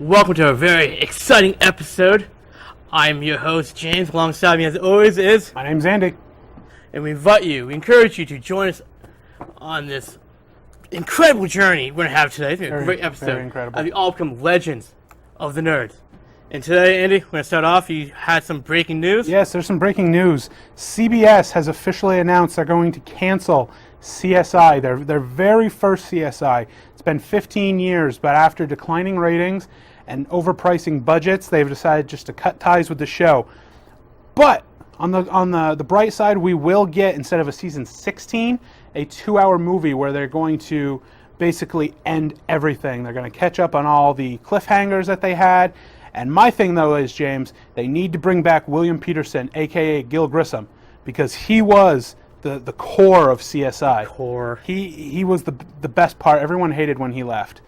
welcome to a very exciting episode. I'm your host, James. Alongside me, as always, is... My name's Andy. And we encourage you to join us on this incredible journey we're going to have today. It's going to be a great episode. Very incredible. Of the all-become legends of the nerds. And today, Andy, we're going to start off. You had some breaking news. Yes, there's some breaking news. CBS has officially announced they're going to cancel CSI, their very first CSI. It's been 15 years, but after declining ratings and overpricing budgets, they've decided just to cut ties with the show. But on the bright side, we will get, instead of a season 16, a 2-hour movie where they're going to basically end everything. They're going to catch up on all the cliffhangers that they had. And my thing, though, is, James, they need to bring back William Peterson, a.k.a. Gil Grissom, because he was the core of CSI. Core. He was the best part. Everyone hated when he left.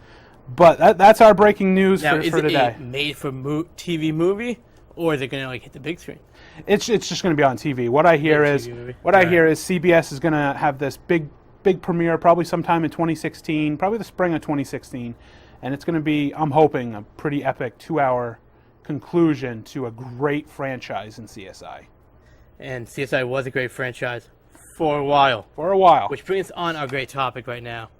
But that's our breaking news Now, for is today. it a made-for-TV movie, or is it going to hit the big screen? It's just going to be on TV. What I hear is CBS is going to have this big premiere probably sometime in 2016, probably the spring of 2016. And it's going to be, I'm hoping, a pretty epic 2-hour conclusion to a great franchise in CSI. And CSI was a great franchise for a while. Which Which brings us on our great topic right now.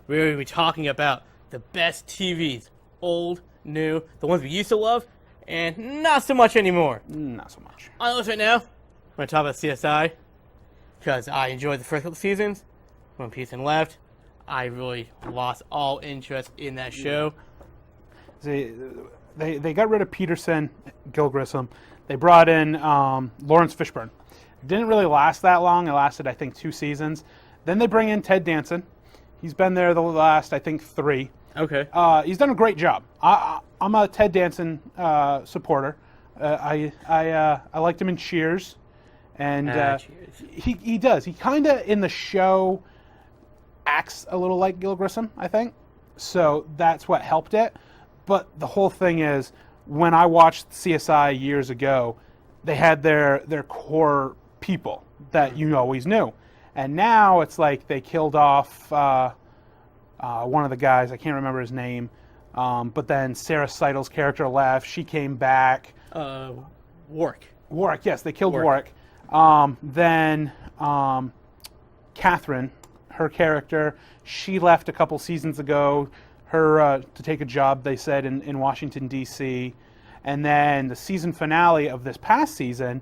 We're going to be talking about the best TVs. Old, new, the ones we used to love, and not so much anymore. not so much. On the list right now, we're going to talk about CSI, because I enjoyed the first couple seasons. When Peterson left, I really lost all interest in that show. They got rid of Peterson, Gil Grissom. They brought in Lawrence Fishburne. It didn't really last that long. It lasted, I think, 2 seasons. Then they bring in Ted Danson. He's been there the last, I think, 3. Okay. He's done a great job. I'm a Ted Danson supporter. I liked him in Cheers, and Cheers. he does. He kind of in the show acts a little like Gil Grissom, I think. So that's what helped it. But the whole thing is, when I watched CSI years ago, they had their core people that you always knew. And now it's like they killed off one of the guys. I can't remember his name. But then Sarah Seidel's character left. She came back. Warwick. Warwick, yes, they killed Warwick. Then Catherine, her character, she left a couple seasons ago, to take a job, they said, in Washington, D.C. And then the season finale of this past season,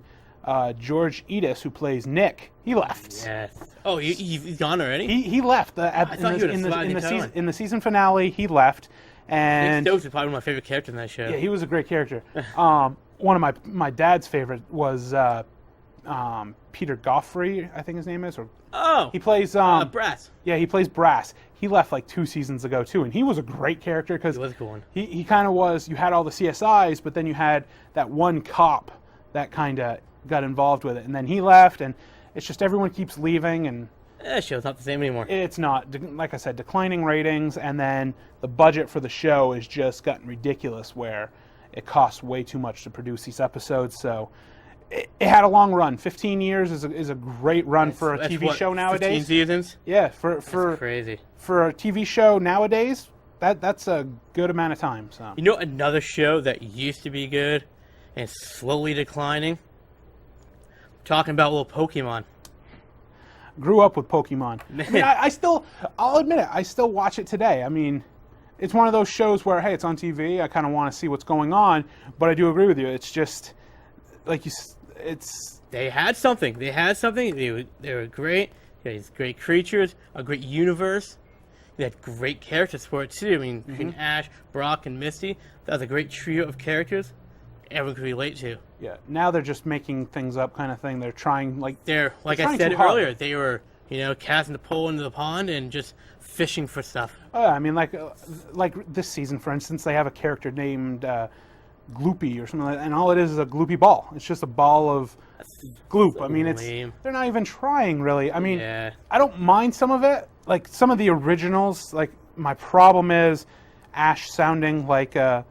George Edis, who plays Nick, he left. Yes. Oh, he's gone already? He left. In the season finale, he left. And Nick Stokes is probably one of my favorite characters in that show. Yeah, he was a great character. One of my dad's favorite was Peter Goffrey, I think his name is. He plays Brass. Yeah, he plays Brass. He left like 2 seasons ago too, and he was a great character because he was a cool one. He kind of was. You had all the CSIs, but then you had that one cop that kind of got involved with it, and then he left, and it's just everyone keeps leaving, and That show's not the same anymore. it's not. Like I said, declining ratings, and then the budget for the show has just gotten ridiculous, where it costs way too much to produce these episodes. So it had a long run. 15 years is a great run for a TV show nowadays. 15 seasons? Yeah, That's crazy. For a TV show nowadays, that's a good amount of time. So You know another show that used to be good and is slowly declining? Talking about little Pokemon. grew up with Pokemon. I mean, I'll admit it, I still watch it today. I mean, it's one of those shows where, hey, it's on TV, I kind of want to see what's going on, but I do agree with you. It's just, like They had something. They were great. They had great creatures, a great universe. They had great characters for it, too. I mean, between Ash, Brock, and Misty, that was a great trio of characters everyone could relate to. Yeah, now they're just making things up kind of thing. They're trying, like I said earlier, they were, casting the pole into the pond and just fishing for stuff. I mean, like this season, for instance, they have a character named Gloopy or something like that, and all it is a gloopy ball. It's just a ball of gloop. So I mean, they're not even trying, really. I mean, Yeah. I don't mind some of it. Like, some of the originals, like, my problem is Ash sounding like a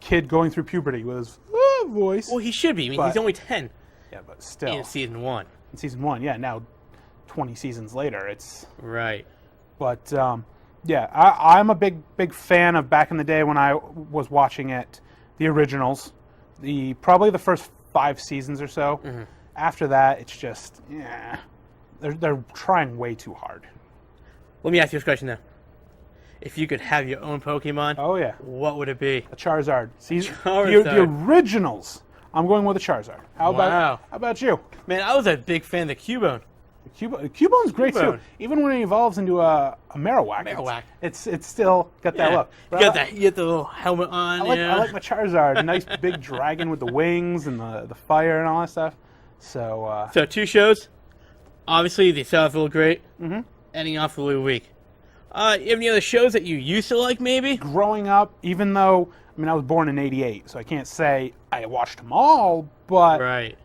kid going through puberty with his voice. Well, he should be. I mean, he's only 10 Yeah, but still. in season 1. In season 1, yeah, now 20 seasons later, it's... Right. But Yeah, I'm a big fan of back in the day when I was watching it, the originals, probably the first 5 seasons or so. Mm-hmm. After that, it's just, yeah, they're trying way too hard. Let me ask you this question now. If you could have your own Pokemon, Oh yeah, what would it be? a Charizard. See, Charizard. The originals. I'm going with a Charizard. How about you? Man, I was a big fan of the Cubone. Cubone's great Cubone. too. Even when it evolves into a Marowak, Marowak. it's still got that look. You got that. You get the little helmet on. I like my Charizard. A nice big dragon with the wings and the fire and all that stuff. So, So 2 shows. Obviously, they start off really great. Mm-hmm. Ending off really weak. You have any other shows that you used to like, maybe? growing up, even though, I mean, I was born in '88, so I can't say I watched them all, but Right.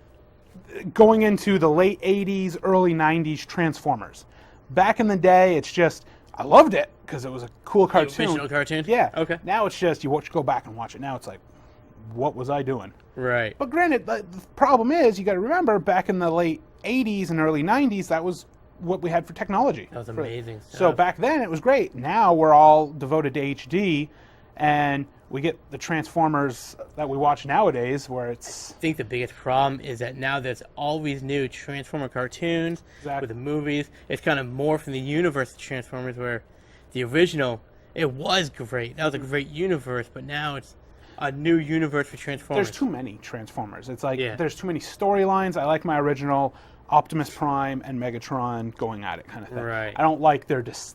going into the late '80s, early '90s, Transformers. Back in the day, it's just, I loved it because it was a cool cartoon. Original cartoon? Yeah. Okay. Now it's just, you go back and watch it. Now it's like, what was I doing? Right. But granted, the problem is, you got to remember, back in the late '80s and early '90s, that was what we had for technology. That was amazing stuff. So back then, it was great. Now we're all devoted to HD, and we get the Transformers that we watch nowadays, where it's... I think the biggest problem is that now there's all these new Transformer cartoons Exactly. with the movies. It's kind of more from the universe of Transformers, where the original, it was great. That was a great universe, but now it's a new universe for Transformers. There's too many Transformers. It's like, Yeah. there's too many storylines. I like my original Optimus Prime and Megatron going at it kind of thing. Right. I don't like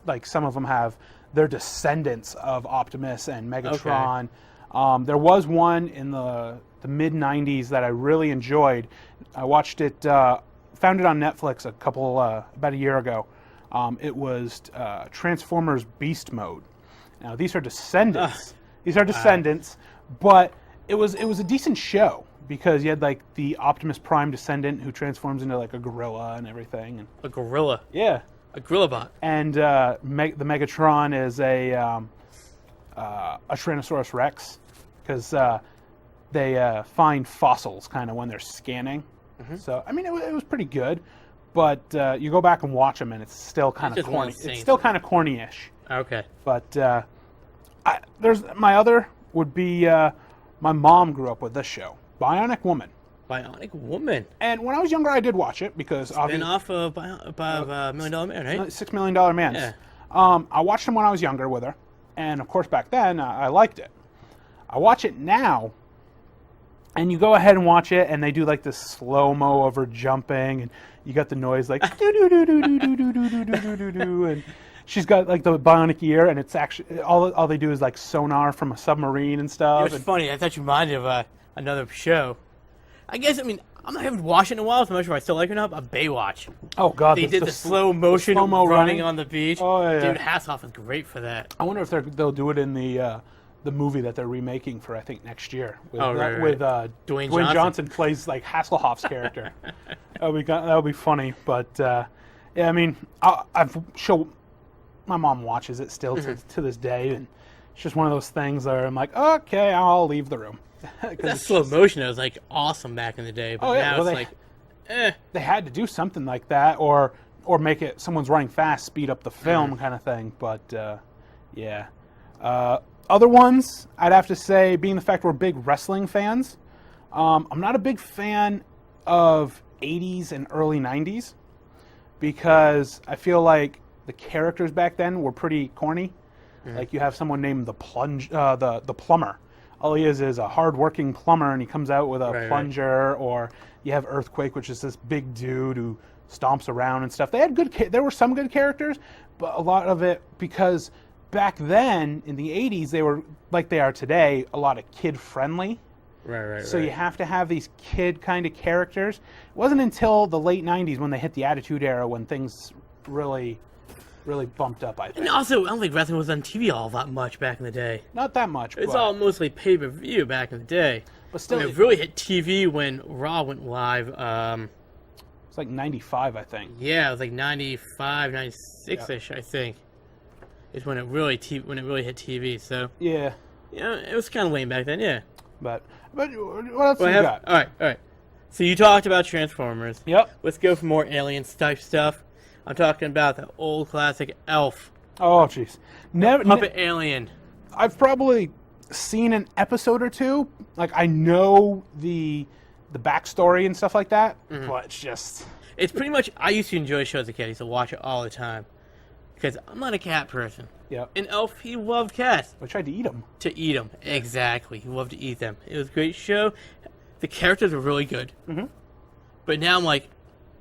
like some of them have their descendants of Optimus and Megatron. There was one in the mid '90s that I really enjoyed. I watched it, found it on Netflix about a year ago. It was Transformers Beast Mode. Now these are descendants. These are descendants, but it was a decent show because you had like the Optimus Prime descendant who transforms into like a gorilla and everything. And A gorilla. yeah. A gorilla bot. And the Megatron is a Tyrannosaurus Rex because they find fossils kind of when they're scanning. Mm-hmm. So I mean, it was pretty good, but you go back and watch them, and it's still kind of just one corny. scene. It's still kind of corny-ish. Okay. But there's my other would be my mom grew up with this show, Bionic Woman. Bionic Woman. And when I was younger, I did watch it because Been obviously off of $1 Million Man, right? $6 Million Man. Yeah. I watched him when I was younger with her, and of course back then I liked it. I watch it now, and you go ahead and watch it, and they do like this slow mo of her jumping, and you got the noise like do do do do do do do do do do do, and she's got like the bionic ear, and it's actually all they do is like sonar from a submarine and stuff. It was funny. I thought you reminded of another show. I guess, I mean, I haven't watched it in a while, so I'm not sure if I still like it or not, but Baywatch. Oh God, They did the slow motion slow-mo running running. on the beach. Oh, yeah, yeah. Dude, Hasselhoff is great for that. I wonder if they'll do it in the movie that they're remaking for I think next year. With, right. with Dwayne Johnson. Johnson plays like Hasselhoff's character. That'll be funny. But yeah, I mean, I've shown my mom watches it still to this day, and it's just one of those things where I'm like, okay, I'll leave the room. That slow motion was like awesome back in the day, but now well, it's like, eh. They had to do something like that, or make it someone's running fast, speed up the film kind of thing. But yeah, other ones I'd have to say, being the fact we're big wrestling fans, I'm not a big fan of '80s and early '90s because I feel like the characters back then were pretty corny. Like you have someone named the plumber. All he is a hard-working plumber, and he comes out with a plunger. Or you have Earthquake, which is this big dude who stomps around and stuff. They had there were some good characters, but a lot of it, because back then in the '80s they were like they are today, a lot of kid-friendly. Right. So you have to have these kid kind of characters. It wasn't until the late '90s when they hit the Attitude Era when things really bumped up, I think. And also, I don't think wrestling was on TV all that much back in the day. Not that much. It's but all mostly pay-per-view back in the day. But still, it really hit TV when Raw went live. It's like '95, I think. Yeah, it was like 95, 96-ish, I think. Is when it really hit TV. So Yeah. it was kind of lame back then. Yeah. But what else you got? All right. So you talked about Transformers. Yep. Let's go for more Aliens type stuff. I'm talking about the old classic Elf. Oh, jeez. Never. Puppet Alien. I've probably seen an episode or two. Like, I know the backstory and stuff like that, but it's just... It's pretty much, I used to enjoy shows as a kid. I used to watch it all the time. Because I'm not a cat person. Yep. And Elf, he loved cats. I tried to eat them. To eat them. Exactly. He loved to eat them. It was a great show. The characters were really good. Mm-hmm. But now I'm like,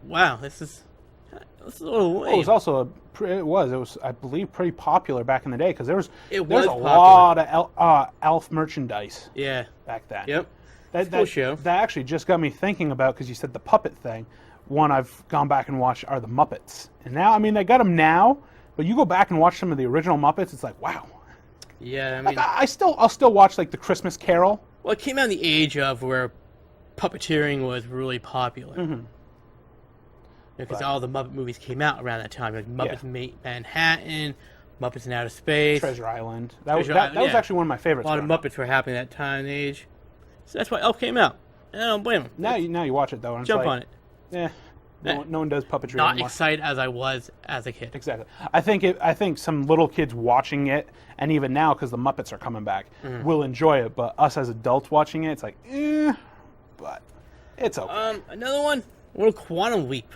wow, this is a little lame. It was also it was I believe pretty popular back in the day because there's a popular. lot of Elf merchandise Yeah. back then. Yep. That Cool show. That actually just got me thinking about, because you said the puppet thing. One I've gone back and watched are the Muppets, and now, I mean, they got them now, but you go back and watch some of the original Muppets, it's like, wow. Yeah, I mean, Like, I'll still watch like the Christmas Carol. well, it came out in the age of where puppeteering was really popular. Mm-hmm. Because Right. all the Muppet movies came out around that time, like Muppets Yeah. Manhattan, Muppets in Outer Space. Treasure Island. That was Treasure Island, that was yeah. actually one of my favorites. A lot of growing up. Muppets were happening at that time and age. So that's why Elf came out. And I don't blame him. Now you watch it though, and it's Jump like, on it. Yeah, no one does puppetry Not anymore. excited as I was as a kid. Exactly. I think some little kids watching it, and even now because the Muppets are coming back, will enjoy it. But us as adults watching it, it's like, but it's okay. Another one, Little Quantum Leap.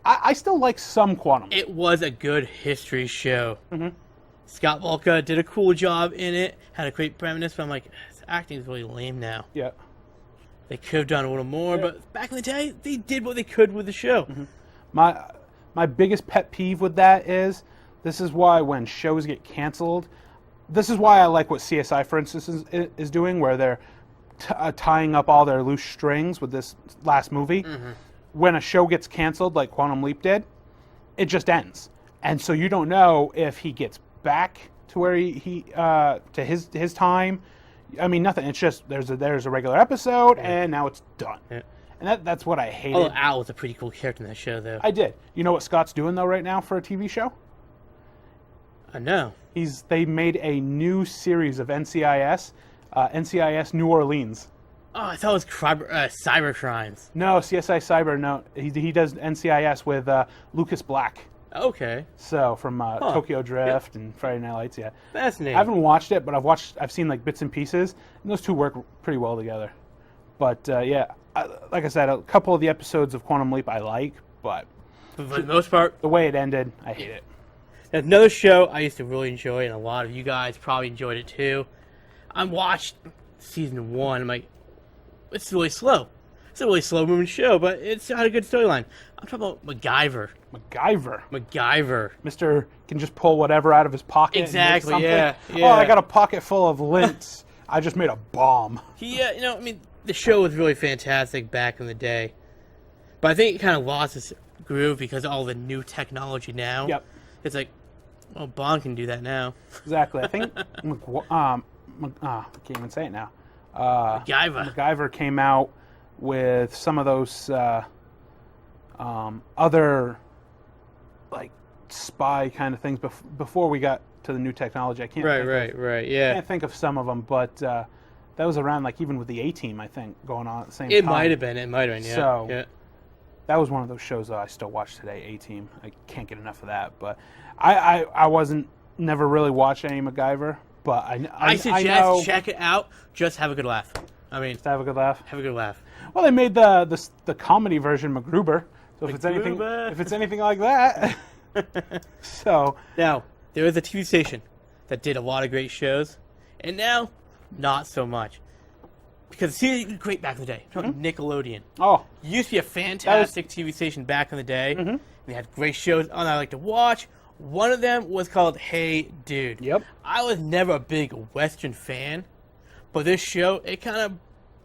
I still like some Quantum. It was a good history show. Scott Volka did a cool job in it, had a great premise, but I'm like, this acting is really lame now. Yeah. They could have done a little more, but back in the day, they did what they could with the show. My biggest pet peeve with that is, this is why when shows get canceled, this is why I like what CSI, for instance, is doing, where they're tying up all their loose strings with this last movie. When a show gets canceled, like Quantum Leap did, it just ends. And so you don't know if he gets back to where he to his time. I mean, nothing. It's just there's a regular episode, and now it's done. Yeah. And that's what I hated. Although Al was a pretty cool character in that show, though. I did. You know what Scott's doing though right now for a TV show? I know. They made a new series of NCIS, NCIS New Orleans. Oh, I thought it was cyber crimes. No, CSI Cyber. No, he does NCIS with Lucas Black. Okay, So from Tokyo Drift and Friday Night Lights. Yeah, fascinating. I haven't watched it, but I've seen like bits and pieces, and those two work pretty well together. But yeah, like I said, a couple of the episodes of Quantum Leap I like, but But for the most part, the way it ended, I hate it. another show I used to really enjoy, and a lot of you guys probably enjoyed it too. I watched season 1. I'm like, it's really slow. It's a really slow moving show, but it's had a good storyline. I'm talking about MacGyver. MacGyver. Mr. can just pull whatever out of his pocket. Exactly, and make yeah, something. yeah. Oh, I got a pocket full of lints. I just made a bomb. He, I mean, the show was really fantastic back in the day, but I think it kind of lost its groove because of all the new technology now. Yep. It's like, well, Bond can do that now. Exactly. I think I can't even say it now. MacGyver. MacGyver came out with some of those other like spy kind of things before we got to the new technology. I can't Right. Yeah. can't think of some of them, but that was around like even with the A-Team, I think, going on at the same time. It might have been. Yeah. So- yeah. That was one of those shows that I still watch today, A-Team. I can't get enough of that. But I wasn't never really watched any MacGyver, but I suggest know, check it out. Just have a good laugh. I mean, to have a good laugh. have a good laugh. Well, they made the comedy version MacGruber. So if MacGruber. it's anything like that, so Now, there was a TV station that did a lot of great shows, and now, not so much. Because see, great back in the day. I'm talking Nickelodeon. oh It used to be a fantastic TV station back in the day. They had great shows on I like to watch. One of them was called Hey Dude. Yep. I was never a big Western fan, but this show, it kind of,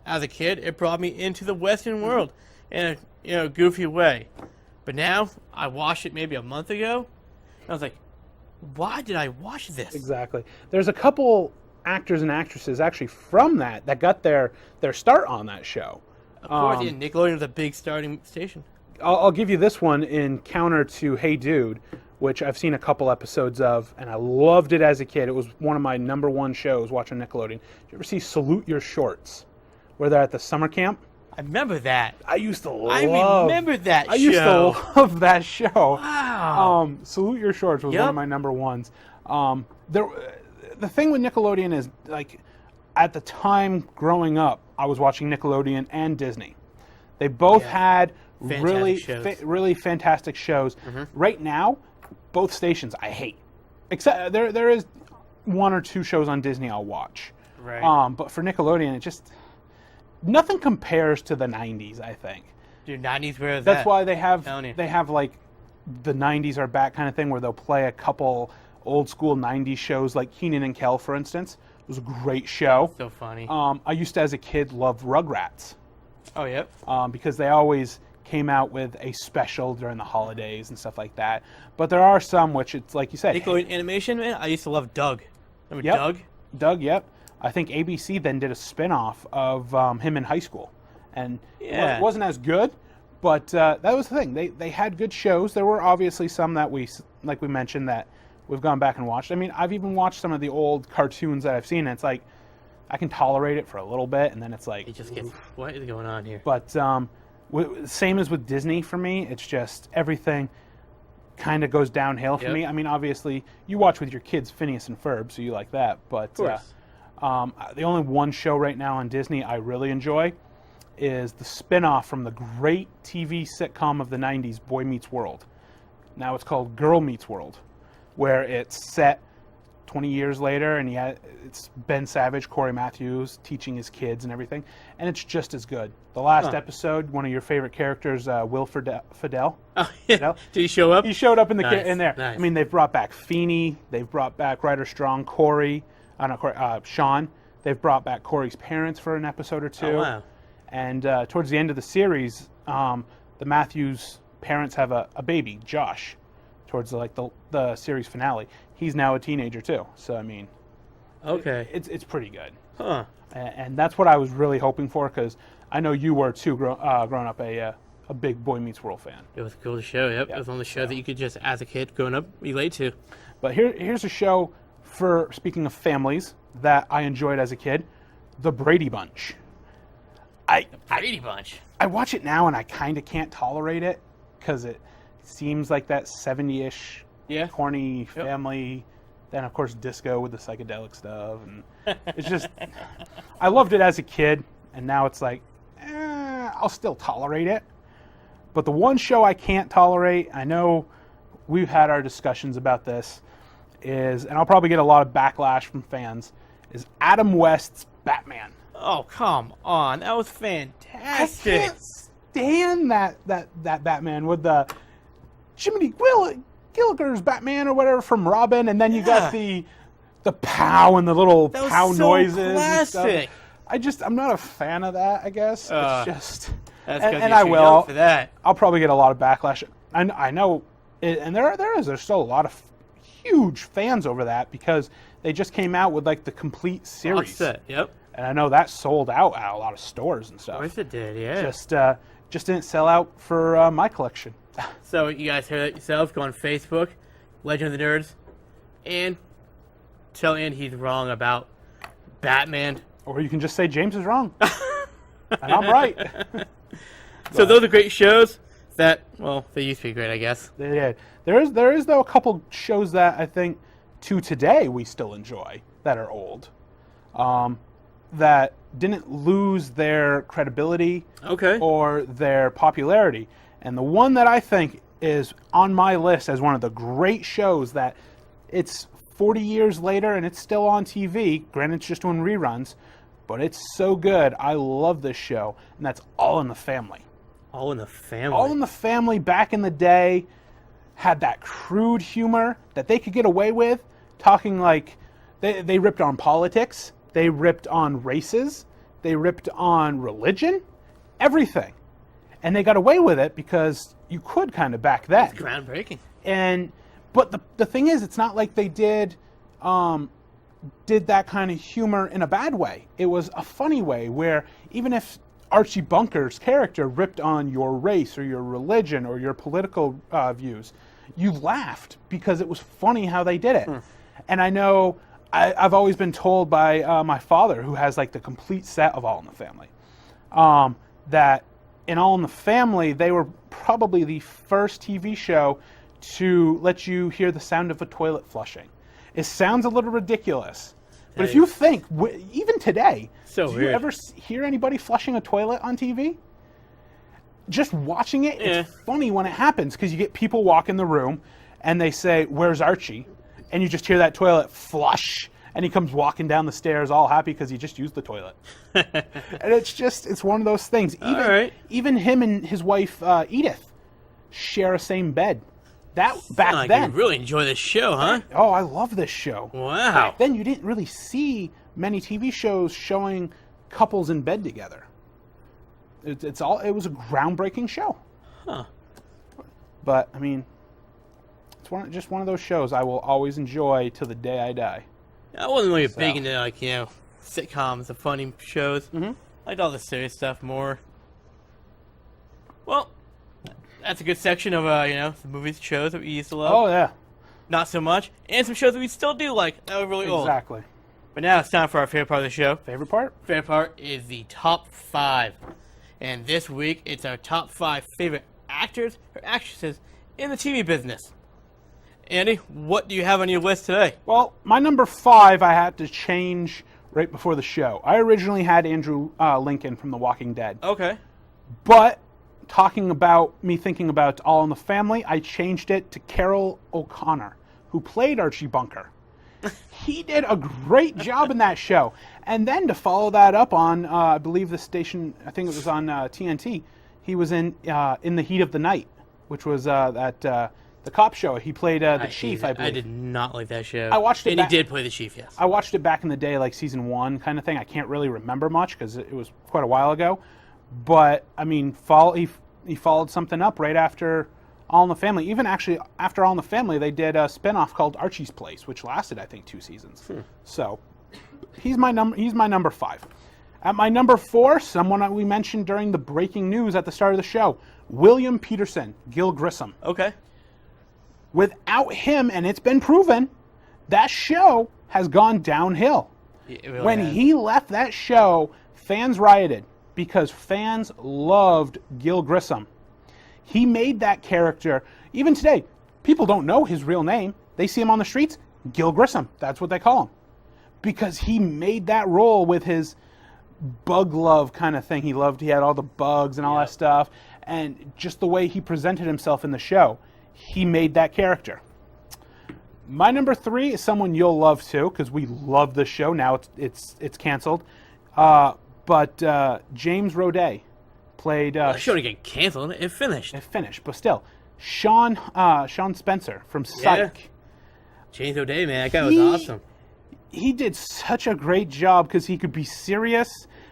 as a kid, it brought me into the Western world in a goofy way. But now, I watched it maybe a month ago, and I was like, why did I watch this? exactly. There's a couple actors and actresses actually from that got their start on that show. Of course, yeah, Nickelodeon was a big starting station. I'll give you this one in counter to Hey Dude, which I've seen a couple episodes of, and I loved it as a kid. It was one of my number one shows watching Nickelodeon. Did you ever see Salute Your Shorts, where they're at the summer camp? I remember that. I used to love. I remember that show. I used to love that show. Wow. Salute Your Shorts was Yep. one of my number ones. The thing with Nickelodeon is, like, at the time growing up, I was watching Nickelodeon and Disney. They both had really fantastic shows. Right now, both stations I hate. Except there is one or two shows on Disney I'll watch. Right. But for Nickelodeon, it just nothing compares to the 90s, I think. Dude, 90s, where is That's that? why they have Telling you. like the 90s are back kind of thing where they'll play a couple old school 90s shows like Keenan and Kel, for instance. It was a great show. So funny. I used to, as a kid, love Rugrats Oh, yep. because they always came out with a special during the holidays and stuff like that. But there are some which it's like you said. Nickelodeon animation, man. I used to love Doug. Remember Yep. Doug? Doug, yep. I think ABC then did a spin-off of him in high school. And Yeah. it wasn't as good, but that was the thing. They had good shows. There were obviously some that like we mentioned, that we've gone back and watched. I mean, I've even watched some of the old cartoons that I've seen, and it's like, I can tolerate it for a little bit, and then it's like... It just gets... What is going on here? But same as with Disney for me, it's just everything kind of goes downhill for Yep. me. I mean, obviously, you watch with your kids Phineas and Ferb, so you like that. But Of course. the only one show right now on Disney I really enjoy is the spin-off from the great TV sitcom of the 90s, Boy Meets World. Now it's called Girl Meets World, where it's set 20 years later, and it's Ben Savage, Corey Matthews teaching his kids and everything, and it's just as good. The last episode, one of your favorite characters, Will Fidel. Oh, yeah. Fidel? Did he show up? He showed up in Nice, in there. nice. I mean, they've brought back Feeney, they've brought back Ryder Strong, Sean. They've brought back Corey's parents for an episode or two. Oh, wow. And towards the end of the series, the Matthews parents have a baby, Josh. Towards the series finale, he's now a teenager too. So I mean, Okay. it's pretty good. Huh. And that's what I was really hoping for, because I know you were too, growing up a big Boy Meets World fan. It was a cool show, yep. Yeah, It was on the show so- that you could just, as a kid growing up, relate to. But here's a show for, speaking of families, that I enjoyed as a kid, The Brady Bunch. Brady Bunch. I watch it now and I kind of can't tolerate it because it seems like that 70-ish Yeah. corny family. Then of course disco with the psychedelic stuff, and it's just I loved it as a kid, and now it's like I'll still tolerate it. But the one show I can't tolerate, I know we've had our discussions about this, is, and I'll probably get a lot of backlash from fans, is Adam West's Batman. Oh, come on. That was I fantastic. can't stand that Batman with the Jiminy Gilligan's Batman or whatever from Robin, and then you got the pow and the little That was pow so noises and classic. stuff. I'm not a fan of that, I guess. It's just That's and, 'cause and you're I too will. young for that. I'll probably get a lot of backlash. I know, and there's still a lot of huge fans over that because they just came out with like the complete series, Set. Yep. and I know that sold out at a lot of stores and Of stuff. course it did, yeah. Just didn't sell out for my collection. So you guys heard it yourselves. Go on Facebook, Legend of the Nerds, and tell Andy he's wrong about Batman. Or you can just say James is wrong, and I'm right. So those are great shows that, well, they used to be great, I guess. They did. There is though a couple shows that I think to today we still enjoy that are old, that didn't lose their credibility Okay. or their popularity. And the one that I think is on my list as one of the great shows that it's 40 years later and it's still on TV. Granted, it's just doing reruns, but it's so good. I love this show, and that's All in the Family. All in the Family. All in the Family back in the day had that crude humor that they could get away with, talking like they ripped on politics, they ripped on races, they ripped on religion, everything. And they got away with it because you could kind of back then. It's groundbreaking. But the thing is, it's not like they did that kind of humor in a bad way. It was a funny way where even if Archie Bunker's character ripped on your race or your religion or your political views, you laughed because it was funny how they did it. And I know I've always been told by my father, who has like the complete set of All in the Family, that in All in the Family, they were probably the first TV show to let you hear the sound of a toilet flushing. It sounds a little ridiculous, but if you think, even today, So do weird. you ever hear anybody flushing a toilet on TV? Just watching it, it's funny when it happens because you get people walk in the room and they say, "Where's Archie?" And you just hear that toilet flush, and he comes walking down the stairs all happy because he just used the toilet. And it's one of those things. Even him and his wife Edith share a same bed. That back like then, you really enjoy this show, huh? oh, I love this show. Wow. Back then, you didn't really see many TV shows showing couples in bed together. It was a groundbreaking show. Huh. But I mean, it's just one of those shows I will always enjoy till the day I die. I wasn't really big into sitcoms, the funny shows. Mm-hmm. I liked all the serious stuff more. Well, that's a good section of the movies, shows that we used to love. Oh yeah, Not so much, and some shows that we still do like that were really old. exactly. But now it's time for our favorite part of the show. Favorite part? Favorite part is the top 5, and this week it's our top 5 favorite actors or actresses in the TV business. Andy, what do you have on your list today? Well, my number 5 I had to change right before the show. I originally had Andrew Lincoln from The Walking Dead, Okay. but thinking about All in the Family, I changed it to Carol O'Connor, who played Archie Bunker. He did a great job in that show. And then to follow that up on, I believe the station, I think it was on TNT, he was in The Heat of the Night, which was the cop show. He played the chief, I believe. I did not like that show. I watched it and back- he did play the chief, yes. I watched it back in the day, like season 1 kind of thing. I can't really remember much because it was quite a while ago. But, I mean, he followed something up right after All in the Family. Even actually, after All in the Family, they did a spinoff called Archie's Place, which lasted, I think, 2 seasons. So, he's my number 5. At my number 4, someone we mentioned during the breaking news at the start of the show, William Peterson, Gil Grissom. Okay. Without him, and it's been proven, that show has gone downhill. It really When has. he left that show, fans rioted because fans loved Gil Grissom. He made that character. Even today, people don't know his real name. They see him on the streets, Gil Grissom. That's what they call him. Because he made that role with his bug love kind of thing. He had all the bugs and all that stuff. And just the way he presented himself in the show, he made that character. My number 3 is someone you'll love too, because we love this show. Now it's canceled. But James Roday played. The show didn't get canceled. It finished. It finished, but still, Sean Spencer from Psych. James O'Day, man, that guy was He- awesome. He did such a great job because he could be serious,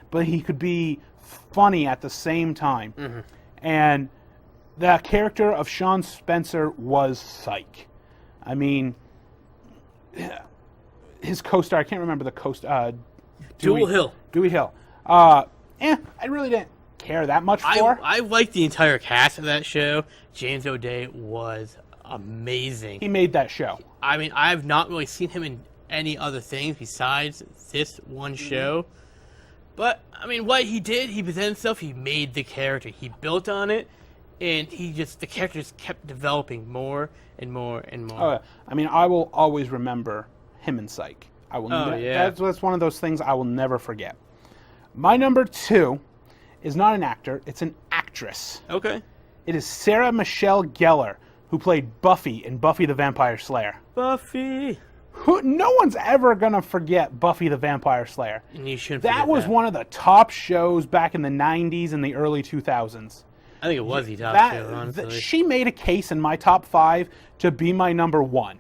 but he could be funny at the same time. Mm-hmm. And the character of Sean Spencer was Psych. I mean, his co-star, I can't remember the co-star. Jewel Hill. Dewey Hill. I really didn't care that much for. I liked the entire cast of that show. James O'Day was amazing. He made that show. I mean, I've not really seen him in any other things besides this one show. But, I mean, what he did, he presented himself, he made the character. He built on it, and the character just kept developing more and more and more. Oh, yeah. I mean, I will always remember him in Psych. I will. That's one of those things I will never forget. My number 2 is not an actor; it's an actress. Okay. It is Sarah Michelle Gellar, who played Buffy in Buffy the Vampire Slayer. Buffy. No one's ever gonna forget Buffy the Vampire Slayer. And you shouldn't That forget was one of the top shows back in the 90s and the early 2000s. I think it was the top show, honestly. She made a case in my top 5 to be my number 1.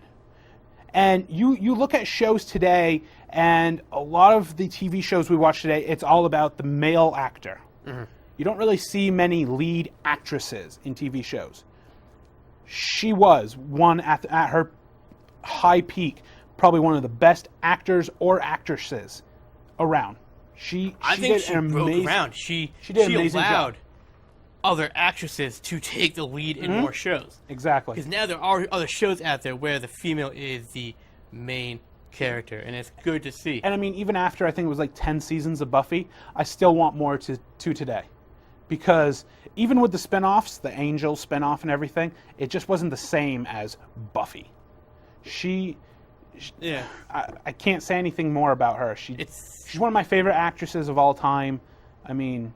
And you look at shows today, and a lot of the TV shows we watch today, it's all about the male actor. Mm-hmm. You don't really see many lead actresses in TV shows. She was one at her high peak, probably one of the best actors or actresses around. I think she broke ground. She did an amazing allowed job. other actresses to take the lead in more shows. Exactly. Because now there are other shows out there where the female is the main character, and it's good to see. And I mean, even after I think it was like 10 seasons of Buffy, I still want more to today. because even with the spinoffs, the Angel spinoff and everything, it just wasn't the same as Buffy. Yeah. I can't say anything more about her. She's one of my favorite actresses of all time. I mean,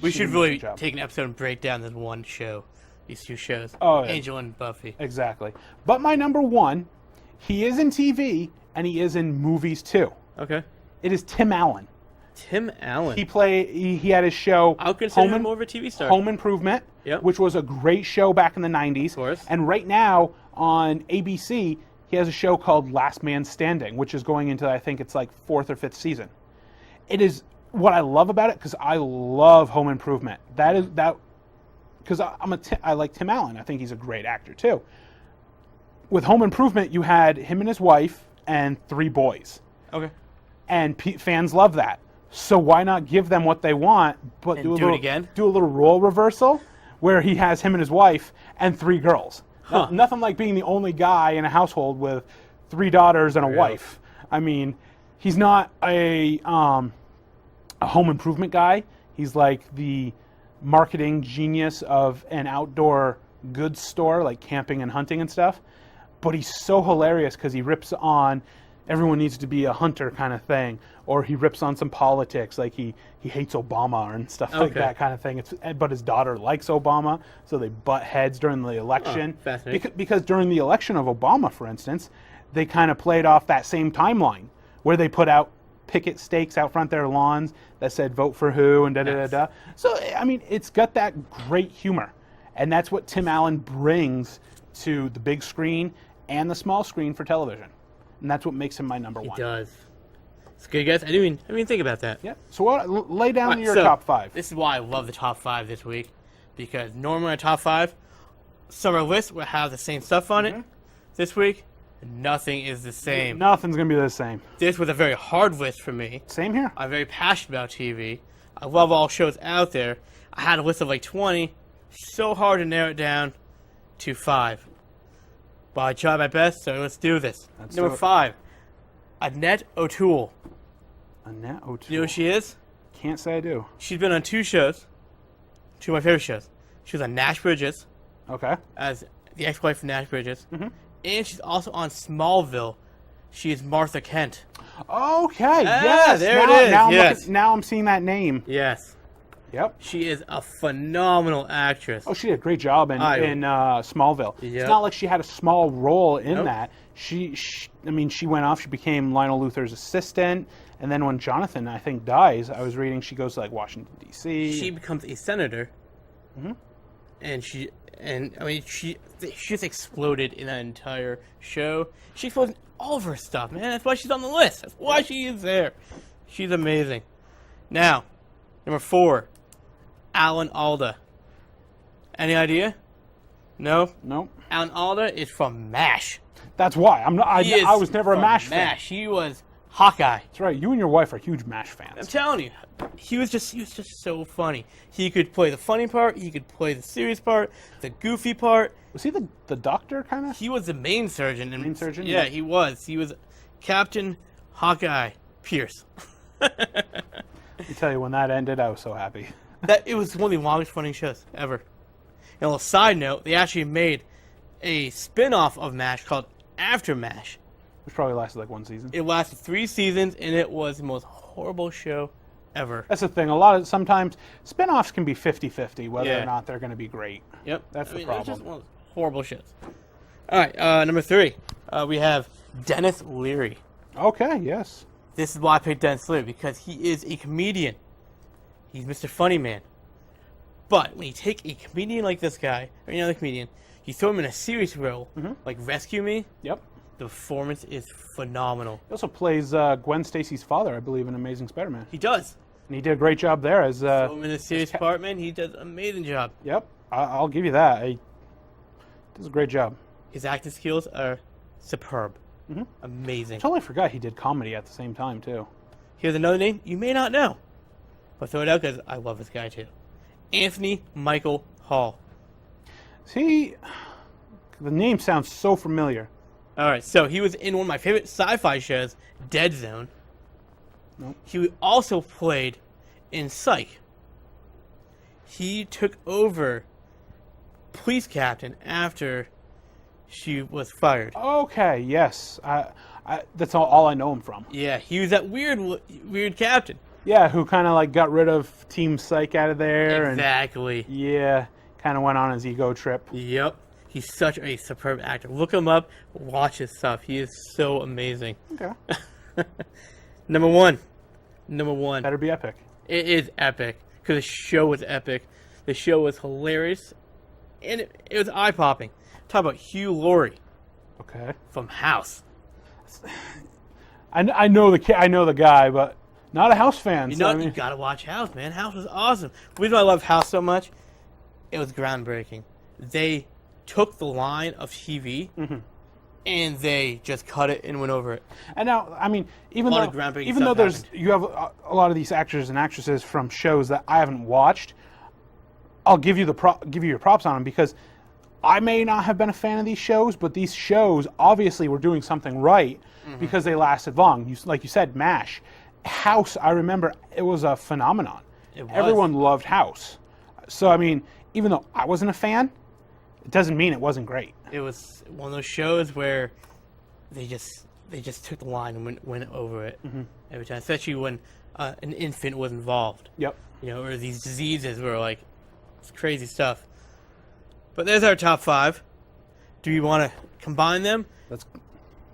we she should did a really good job. take an episode and break down this one show, these two shows, Oh, yeah. Angel and Buffy. Exactly. But my number one, he is in TV and he is in movies too. Okay. It is Tim Allen. Tim Allen. He had his show I'll consider him more of a TV star. Home Improvement, Yep. which was a great show back in the 90s. Of course. And right now on ABC, he has a show called Last Man Standing, which is going into, I think it's like 4th or 5th season. It is what I love about it, because I love Home Improvement. Because I like Tim Allen. I think he's a great actor too. With Home Improvement, you had him and his wife and 3 boys. Okay. And fans love that. So why not give them what they want, but And do it again? Do a little role reversal where he has him and his wife and 3 girls. Huh. Nothing like being the only guy in a household with 3 daughters and a wife. I mean, he's not a home improvement guy. He's like the marketing genius of an outdoor goods store, like camping and hunting and stuff. But he's so hilarious because he rips on everyone needs to be a hunter kind of thing, or he rips on some politics, like he hates Obama and stuff like that kind of thing. But his daughter likes Obama, so they butt heads during the election. Oh, fascinating. Because during the election of Obama, for instance, they kind of played off that same timeline where they put out picket stakes out front their lawns that said vote for who and da-da-da-da. So, I mean, it's got that great humor. And that's what Tim Allen brings to the big screen and the small screen for television. And that's what makes him my number one. He does. It's good, guys. I didn't even think about that. Yeah. So lay down Alright, your so top 5. This is why I love the top 5 this week, because normally my top 5, some of our lists will have the same stuff on it. This week, nothing is the same. Nothing's going to be the same. This was a very hard list for me. Same here. I'm very passionate about TV. I love all shows out there. I had a list of like 20. So hard to narrow it down to 5. But I tried my best, so let's do this. Let's Number do it. 5, Annette O'Toole. Annette O'Toole. You know who she is? Can't say I do. She's been on 2 shows. 2 of my favorite shows. She was on Nash Bridges Okay. as the ex-wife of Nash Bridges. And she's also on Smallville. She is Martha Kent. Okay. Yes. there now, it is. Now I'm, Yes. now I'm seeing that name. Yes. Yep. She is a phenomenal actress. Oh, she did a great job in Smallville. Yep. It's not like she had a small role in Nope. that. She went off. She became Lionel Luthor's assistant, and then when Jonathan, I think, dies, I was reading she goes to like Washington D.C. She becomes a senator. And she just exploded in that entire show. She exploded in all of her stuff, man. That's why she's on the list. That's why she is there. She's amazing. Now, number 4, Alan Alda. Any idea? No? Nope. Alan Alda is from MASH. That's why I'm not. I He is was never a from MASH fan. MASH. He was Hawkeye. That's right. You and your wife are huge MASH I'm fans. telling you, he was just so funny. He could play the funny part. He could play the serious part, the goofy part. Was he the doctor kind of? He was the main surgeon. Main surgeon? Yeah, Yeah. he was. He was Captain Hawkeye Pierce. I tell you, when that ended, I was so happy. It was one of the longest running shows ever. And a little side note, they actually made a spin-off of MASH called After MASH. Which probably lasted like 1 season. It lasted 3 seasons, and it was the most horrible show ever. That's the thing. Sometimes spin-offs can be 50-50 whether Yeah. or not they're going to be great. Yep. That's the It was just problem. one of those horrible shows. All right, number 3. We have Dennis Leary. Okay, yes. This is why I picked Dennis Leary, because he is a comedian. He's Mr. Funny Man. But when you take a comedian like this guy, or any other comedian, you throw him in a serious role, like Rescue Me, Yep. the performance is phenomenal. He also plays Gwen Stacy's father, I believe, in Amazing Spider-Man. He does. And he did a great job there as... Throw him in a serious part, man. He does an amazing job. Yep, I'll give you that. He does a great job. His acting skills are superb. Amazing. Totally forgot he did comedy at the same time, too. Here's another name you may not know. But throw it out because I love this guy too. Anthony Michael Hall. See, the name sounds so familiar. Alright, so he was in one of my favorite sci-fi shows, Dead Zone. Nope. He also played in Psych. He took over police captain after she was fired. Okay, yes. That's all I know him from. Yeah, he was that weird captain. Yeah, who kind of like got rid of Team Psych out of there. Exactly. And, yeah, kind of went on his ego trip. Yep. He's such a superb actor. Look him up. Watch his stuff. He is so amazing. Okay. Number one. Better be epic. It is epic because the show was epic. The show was hilarious, and it was eye-popping. Talk about Hugh Laurie Okay. from House. I know the guy, but not a House fan. You so, know, I mean, you gotta watch House, man. House was awesome. The reason I love House so much, it was groundbreaking. They took the line of TV and they just cut it and went over it. and now, I mean, even A lot of groundbreaking though stuff you have a lot of these actors and actresses from shows that I haven't watched, I'll give you your props on them because I may not have been a fan of these shows, but these shows obviously were doing something right because they lasted long. Like you said, MASH. House, I remember, it was a phenomenon. It was. Everyone loved House. So, I mean, even though I wasn't a fan, it doesn't mean it wasn't great. It was one of those shows where they just took the line and went over it every time, especially when an infant was involved. Yep. You know, or these diseases were like, it's crazy stuff. But there's our top 5. Do you want to combine them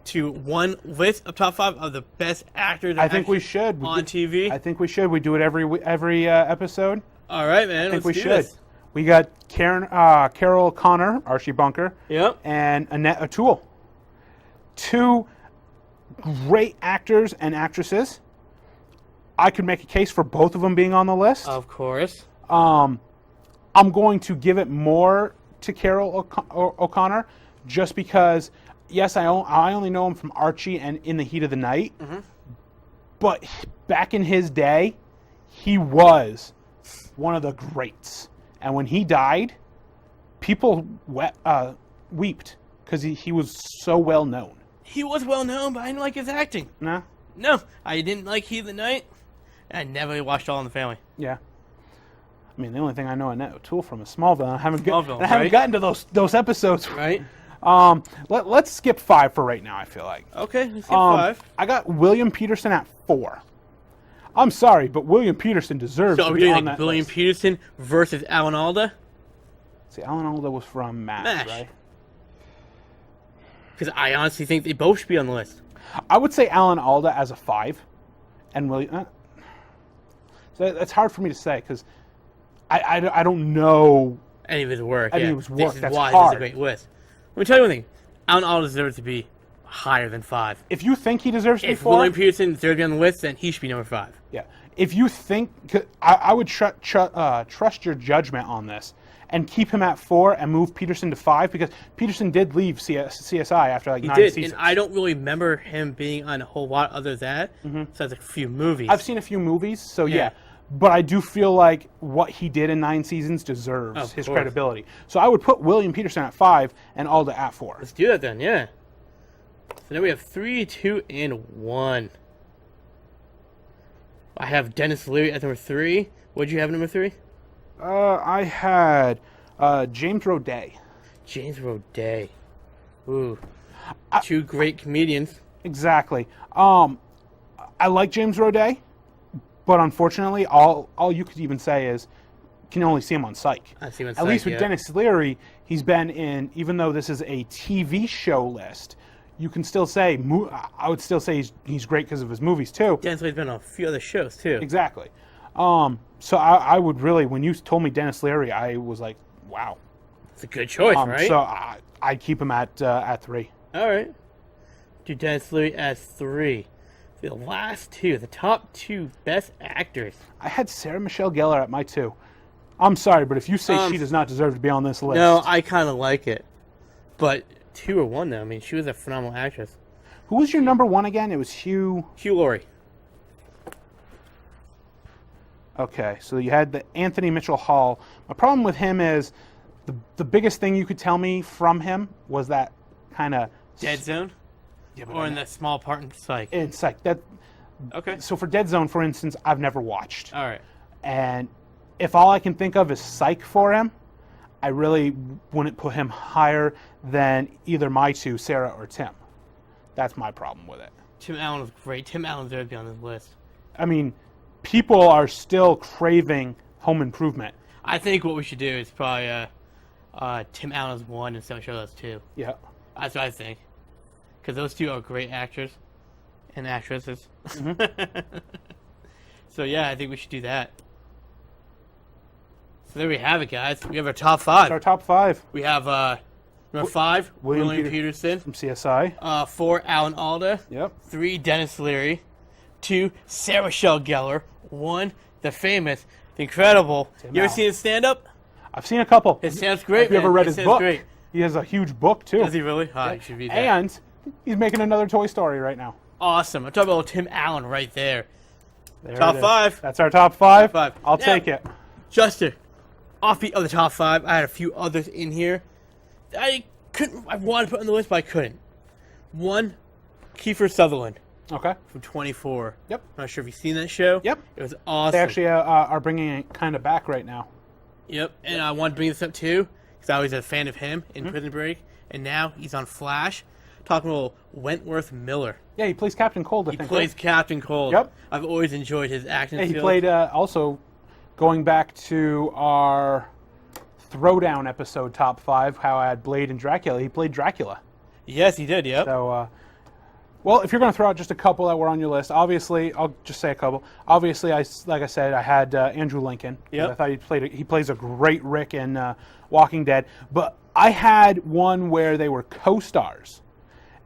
to one list of top 5 of the best actors? I think we should on TV. I think we should. We do it every episode. All right, man. I think we let's do should. this. We got Carol Connor, Archie Bunker, Yep. and Annette O'Toole. 2 great actors and actresses. I could make a case for both of them being on the list. Of course. I'm going to give it more to Carol O'Connor just because, yes, I only know him from Archie and In the Heat of the Night. But back in his day, he was one of the greats. And when he died, people wept because he was so well known. He was well known, but I didn't like his acting. Nah? No, I didn't like Heat of the Night. I never watched All in the Family. Yeah. I mean, the only thing I know Annette O'Toole from is Smallville. I haven't Smallville, gotten to those episodes. Right? Let's skip 5 for right now, I feel like. Okay, let's get 5. I got William Peterson at 4. I'm sorry, but William Peterson deserves So to are we be doing on like that William list. Peterson versus Alan Alda? See, Alan Alda was from MASH, right? Because I honestly think they both should be on the list. I would say Alan Alda as a 5, and William. So that's hard for me to say because I don't know Any of his work. any yeah. of his work. This is That's why hard. this is a great list. Let me tell you one thing. Alan Alda deserves to be higher than 5. If you think he deserves to be If 4, William Peterson deserves to be on the list, then he should be number 5. yeah. If you think, I would trust your judgment on this and keep him at 4 and move Peterson to 5 because Peterson did leave CSI after like He 9 did, seasons. and I don't really remember him being on a whole lot other than that, besides a few movies. I've seen a few movies, so yeah. Yeah. But I do feel like what he did in 9 seasons deserves Of his course. credibility. So I would put William Peterson at 5 and Alda at 4. Let's do that then, yeah. So now we have 3, 2, and 1. I have Dennis Leary at number 3. What'd you have at number 3? I had James Roday. James Roday. Ooh. 2 great comedians. Exactly. I like James Roday, but unfortunately, all you could even say is can only see him on Psych. I see him on At Psych, least with yeah. Dennis Leary, he's been in. Even though this is a TV show list, you can still say I would still say he's great because of his movies too. Dennis Leary's been on a few other shows too. Exactly. So I would really, when you told me Dennis Leary, I was like, wow. It's a good choice, right? So I'd keep him at 3. All right. Do Dennis Leary at 3. The last 2, the top 2 best actors. I had Sarah Michelle Gellar at my 2. I'm sorry, but if you say she does not deserve to be on this list. No, I kind of like it. But 2 or 1, though. I mean, she was a phenomenal actress. Who was your number 1 again? It was Hugh. Hugh Laurie. Okay, so you had the Anthony Mitchell Hall. My problem with him is the biggest thing you could tell me from him was that kind of Dead Zone? Yeah, but Or I in know. that small part in Psych? It's like that. Okay. So for Dead Zone, for instance, I've never watched, All right. and if all I can think of is psych for him, I really wouldn't put him higher than either my two, Sarah or Tim. That's my problem with it. Tim Allen was great. Tim Allen deserves to be on this list. I mean, people are still craving Home Improvement. I think what we should do is probably Tim Allen's 1 and Sarah Charlotte's 2. Yeah. That's what I think. Because those two are great actors and actresses. So yeah, I think we should do that. So there we have it, guys. We have our top 5. It's our top 5. We have number 5, William Peterson. From CSI. 4, Alan Alda. Yep. 3, Dennis Leary. 2, Sarah Michelle Gellar. 1, the famous, the incredible. Tim You ever Allen. seen his stand-up? I've seen a couple. His stand-up's great, Have you ever man. read His his stand-up's book? great. He has a huge book, too. Does he really? Oh, you should read that. And he's making another Toy Story right now. Awesome. I'm talking about Tim Allen right there. There Top it is. 5. That's our top 5. Top 5. I'll Now, take it. Justin, offbeat of the top 5, I had a few others in here. I wanted to put on the list, but I couldn't. 1, Kiefer Sutherland Okay. from 24. Yep. I'm not sure if you've seen that show. Yep. It was awesome. They actually are bringing it kind of back right now. Yep. And I wanted to bring this up too, because I was a fan of him in Mm-hmm. Prison Break, and now he's on Flash, talking about Wentworth Miller. Yeah, he plays Captain Cold, I He think. plays Captain Cold. Yep. I've always enjoyed his acting Right? Yeah, he skills. played also, going back to our Throwdown episode, top 5, how I had Blade and Dracula. He played Dracula. Yes, he did, yep. So, well, if you're going to throw out just a couple that were on your list, obviously, I'll just say a couple. Obviously, like I said, I had Andrew Lincoln. Yep. I thought he plays a great Rick in Walking Dead. But I had one where they were co-stars.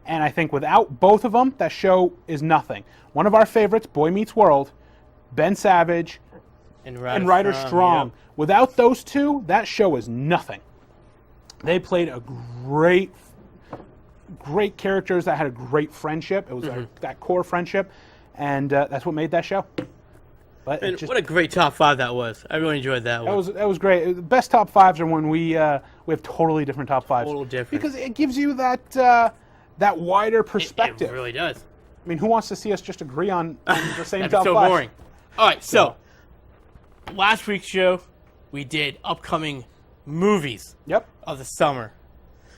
And I think without both of them, that show is nothing. One of our favorites, Boy Meets World, Ben Savage, and Ryder Strong. Yep. Without those two, that show is nothing. They played a great characters that had a great friendship. It was that core friendship, and that's what made that show. But And what a great top 5 that was. I really enjoyed that one. that was great. The best top 5s are when we have totally different top 5s. Total different. Because it gives you that that wider perspective. It really does. I mean, who wants to see us just agree on the same That'd top be so 5? boring. All right, so last week's show, we did upcoming movies Yep. of the summer.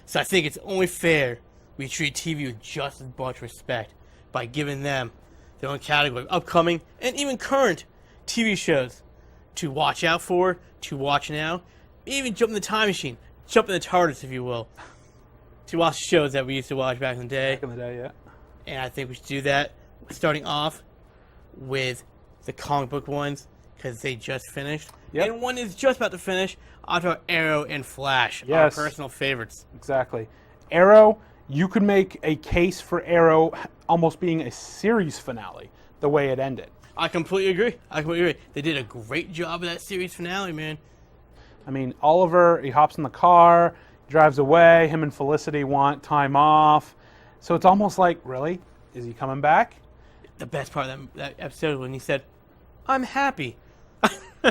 So I think it's only fair we treat TV with just as much respect by giving them their own category of upcoming and even current TV shows to watch out for, to watch now, even jump in the time machine, jump in the TARDIS, if you will, to watch shows that we used to watch back in the day. Back in the day, yeah. And I think we should do that, starting off with the comic book ones, because they just finished. Yep. And one is just about to finish, onto our Arrow and Flash, Yes. our personal favorites. Exactly. Arrow, you could make a case for Arrow almost being a series finale, the way it ended. I completely agree. They did a great job of that series finale, man. I mean, Oliver, he hops in the car, drives away, him and Felicity want time off. So it's almost like, really? Is he coming back? The best part of that episode when he said, "I'm happy."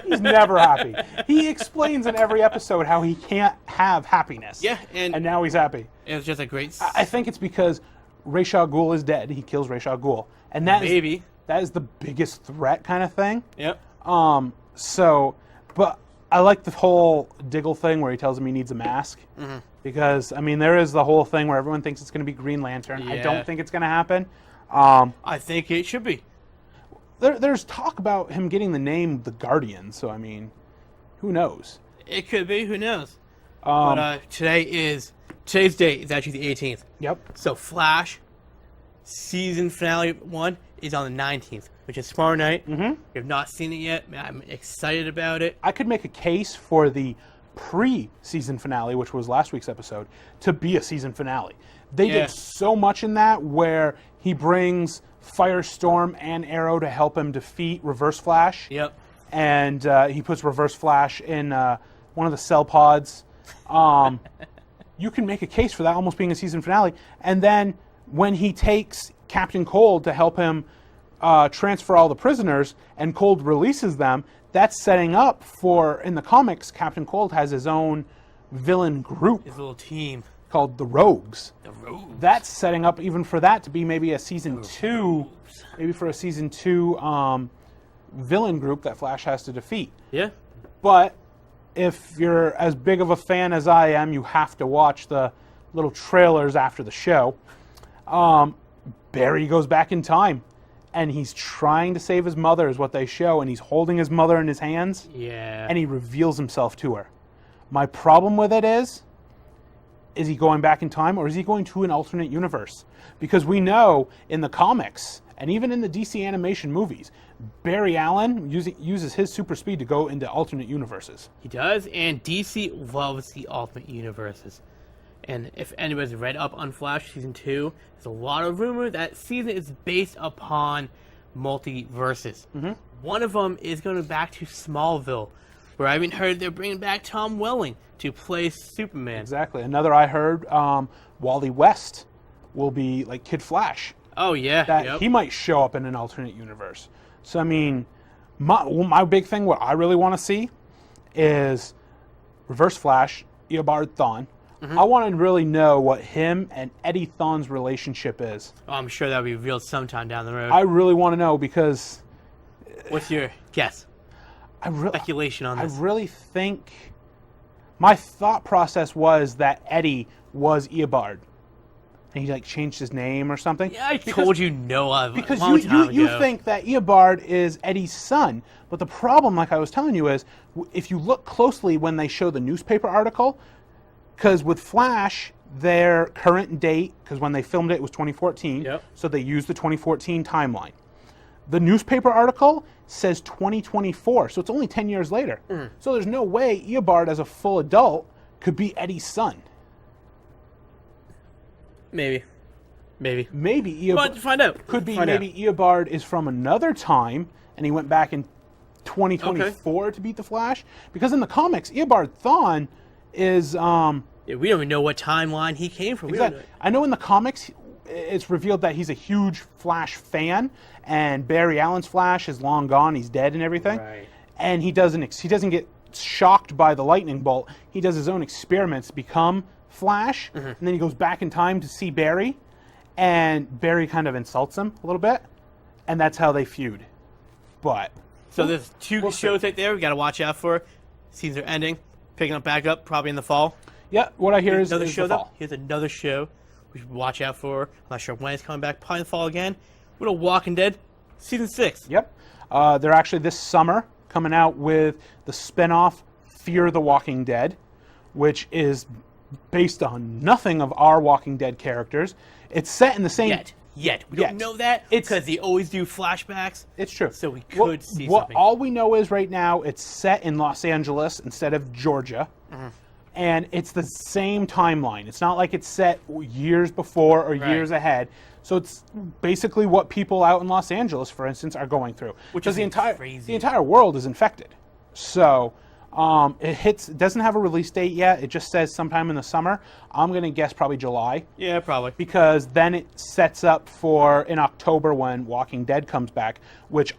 He's never happy. He explains in every episode how he can't have happiness. Yeah, and now he's happy. it was just a great... I think it's because Ra's al Ghul is dead. He kills Ra's al Ghul. And Maybe. that is the biggest threat kind of thing. Yep. But I like the whole Diggle thing where he tells him he needs a mask. Mm-hmm. Because, I mean, there is the whole thing where everyone thinks it's going to be Green Lantern. I Yeah. don't think it's going to happen. I think it should be. There's talk about him getting the name The Guardian, so, I mean, who knows? It could be. Who knows? But today's date is actually the 18th. Yep. So Flash season finale 1 is on the 19th, which is tomorrow night. Mm-hmm. You have not seen it yet. Man, I'm excited about it. I could make a case for the pre-season finale, which was last week's episode, to be a season finale. They Yeah. did so much in that where he brings Firestorm and Arrow to help him defeat Reverse Flash. Yep. And he puts Reverse Flash in one of the cell pods. You can make a case for that almost being a season finale. And then when he takes Captain Cold to help him transfer all the prisoners and Cold releases them, that's setting up for, in the comics, Captain Cold has his own villain group His little team. called the Rogues. The Rogues. That's setting up even for that to be maybe a season 2, maybe for a season 2 villain group that Flash has to defeat. Yeah. But if you're as big of a fan as I am, you have to watch the little trailers after the show. Barry goes back in time, and he's trying to save his mother, is what they show, and he's holding his mother in his hands. Yeah. And he reveals himself to her. My problem with it is he going back in time, or is he going to an alternate universe? Because we know in the comics, and even in the DC animation movies, Barry Allen uses his super speed to go into alternate universes. He does, and DC loves the alternate universes. And if anybody's read up on Flash Season 2, there's a lot of rumor that season is based upon multiverses. Mm-hmm. One of them is going back to Smallville, where I even heard they're bringing back Tom Welling to play Superman. Exactly. Another I heard, Wally West will be like Kid Flash. Oh, yeah. That he might show up in an alternate universe. So, I mean, my big thing, what I really want to see is Reverse Flash, Eobard Thawne. Mm-hmm. I want to really know what him and Eddie Thawne's relationship is. Oh, I'm sure that'll be revealed sometime down the road. I really want to know because... What's your guess? Speculation on this. I really think... My thought process was that Eddie was Eobard. And he like changed his name or something. Yeah, I told you no of because a long time ago. You think that Eobard is Eddie's son, but the problem, like I was telling you, is if you look closely when they show the newspaper article, because with Flash, their current date, because when they filmed it, it was 2014, so they used the 2014 timeline. The newspaper article says 2024, so it's only 10 years later. Mm. So there's no way Eobard, as a full adult, could be Eddie's son. Maybe Eobard. But find out. Could be maybe Eobard is from another time, and he went back in 2024 to beat the Flash. Because in the comics, Eobard Thawne is... we don't even know what timeline he came from. Exactly. I know in the comics, it's revealed that he's a huge Flash fan, and Barry Allen's Flash is long gone. He's dead and everything. Right. And he doesn't get shocked by the lightning bolt. He does his own experiments to become Flash, and then he goes back in time to see Barry, and Barry kind of insults him a little bit, and that's how they feud. But so there's two shows right there we got to watch out for. Seasons are ending, picking up back up probably in the fall. Yeah, what I hear is another show. The fall. Here's another show we should watch out for. I'm not sure when it's coming back. Probably in the fall again. Little Walking Dead, Season 6. Yep, they're actually this summer coming out with the spinoff Fear the Walking Dead, which is based on nothing of our Walking Dead characters. It's set in the same... Yet. We don't know that because they always do flashbacks. It's true. So we could see something. All we know is right now it's set in Los Angeles instead of Georgia. Mm-hmm. And it's the same timeline. It's not like it's set years before or years ahead. So it's basically what people out in Los Angeles, for instance, are going through. Which is the crazy. entire world is infected. So... it doesn't have a release date yet. It just says sometime in the summer. I'm going to guess probably July. Yeah, probably. Because then it sets up for in October when Walking Dead comes back, which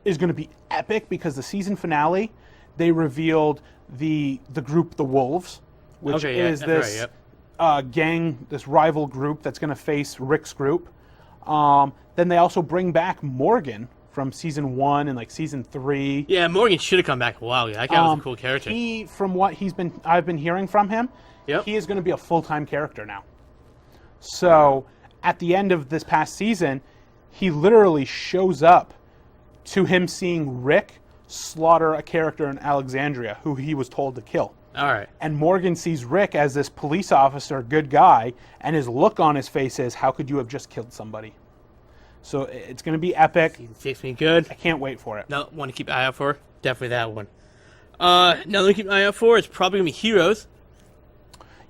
is going to be epic because the season finale, they revealed the group, the Wolves, which is this gang, this rival group that's going to face Rick's group. Then they also bring back Morgan from season 1 and like season 3. Yeah, Morgan should have come back a while ago. That guy was a cool character. He, from what I've been hearing from him, Yep. He is going to be a full-time character now. So at the end of this past season, he literally shows up to him seeing Rick slaughter a character in Alexandria who he was told to kill. All right. And Morgan sees Rick as this police officer, good guy, and his look on his face is, how could you have just killed somebody? So it's going to be epic. Season 6 being good. I can't wait for it. No, one to keep an eye out for. Definitely that one. Another to keep an eye out for is probably going to be Heroes.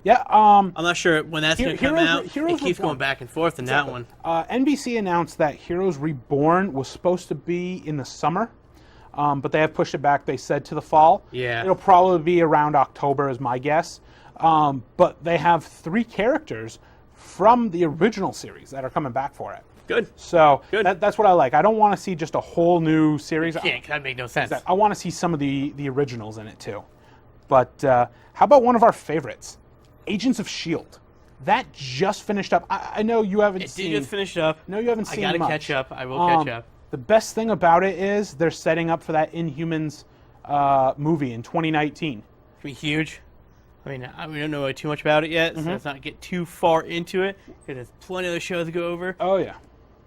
Yeah. I'm not sure when that's going to come out. Heroes it keeps going back and forth in that one. NBC announced that Heroes Reborn was supposed to be in the summer, but they have pushed it back, they said, to the fall. Yeah. It'll probably be around October is my guess. But they have 3 characters from the original series that are coming back for it. Good. So that's what I like. I don't want to see just a whole new series. Yeah, that make no sense. I want to see some of the originals in it too. But how about one of our favorites, Agents of S.H.I.E.L.D.? That just finished up. I know you haven't seen. It did just finish up. No, you haven't seen much. I got to catch up. I will catch up. The best thing about it is they're setting up for that Inhumans movie in 2019. It's be huge. I mean, we don't know too much about it yet, so let's not get too far into it, because there's plenty of other shows to go over. Oh, yeah.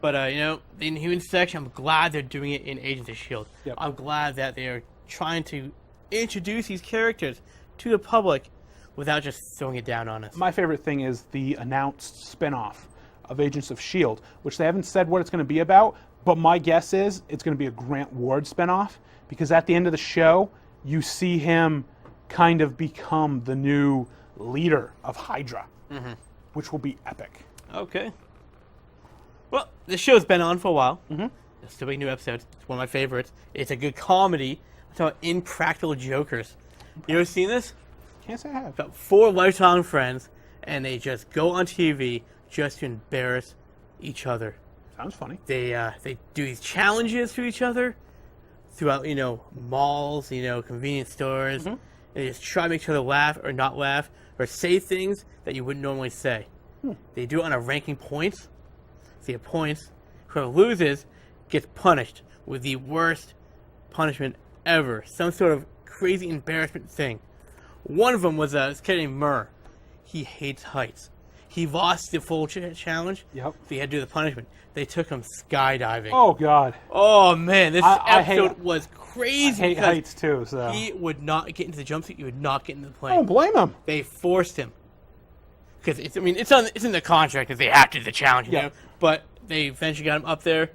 But, the Inhuman section, I'm glad they're doing it in Agents of S.H.I.E.L.D. Yep. I'm glad that they are trying to introduce these characters to the public without just throwing it down on us. My favorite thing is the announced spin-off of Agents of S.H.I.E.L.D., which they haven't said what it's going to be about, but my guess is it's going to be a Grant Ward spin-off, because at the end of the show, you see him kind of become the new leader of Hydra, which will be epic. Okay. Well, this show's been on for a while. There's still making new episodes. It's one of my favorites. It's a good comedy. I'm talking about Impractical Jokers. You ever seen this? Can't say I have. About 4 lifetime friends, and they just go on TV just to embarrass each other. Sounds funny. They do these challenges to each other throughout, malls, convenience stores. They just try to make each other laugh or not laugh or say things that you wouldn't normally say. They do it on a ranking points. See, at points, whoever loses gets punished with the worst punishment ever. Some sort of crazy embarrassment thing. One of them was this kid named Murr. He hates heights. He lost the full challenge. Yep. So he had to do the punishment. They took him skydiving. Oh, God. Oh, man. This I episode was crazy. I hate because heights, too, so... He would not get into the jumpsuit. He would not get into the I plane. don't blame him. They forced him. Because, it's in the contract that they have to do the challenge, you know? But they eventually got him up there.